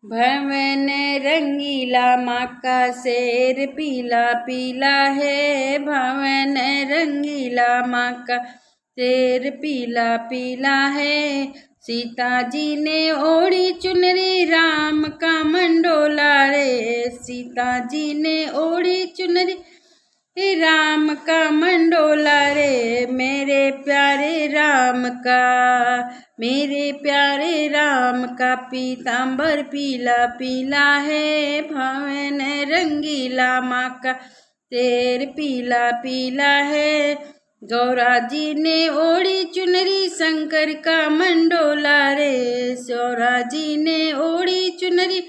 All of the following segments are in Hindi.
भवन रंगीला माँ का शेर पीला पीला है। भवन रंगीला माँ का शेर पीला पीला है। सीता जी ने ओढ़ी चुनरी राम का मंडोला रे। सीता जी ने ओढ़ी चुनरी राम का मंडोला रे। मेरे प्यारे राम का, मेरे प्यारे राम का पीताम्बर पीला पीला है। भवन रंगीला माँ का शेर पीला पीला है। गौरा जी ने ओढ़ी चुनरी शंकर का मंडोला रे। गौरा जी ने ओढ़ी चुनरी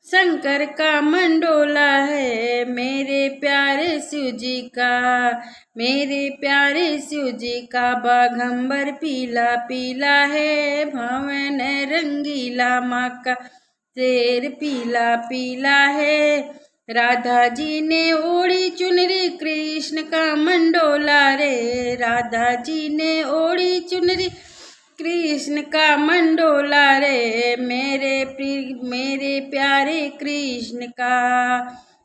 शंकर का मंडोला है। मेरे प्यारे शिव जी का, मेरे प्यारे शिव जी का बाघंबर पीला पीला है। भवन रंगीला माँ का शेर पीला पीला है। राधा जी ने ओढ़ी चुनरी कृष्ण का मंडोला रे। राधा जी ने ओढ़ी चुनरी कृष्ण का मंडोला रे। मेरे प्यारे कृष्ण का,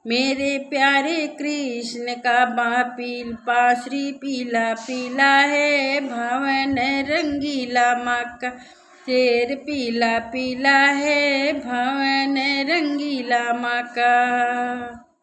मेरे प्यारे कृष्ण का बांसुरी पीला पीला है। भवन रंगीला माँ का शेर पीला पीला है। भवन रंगीला माँ का।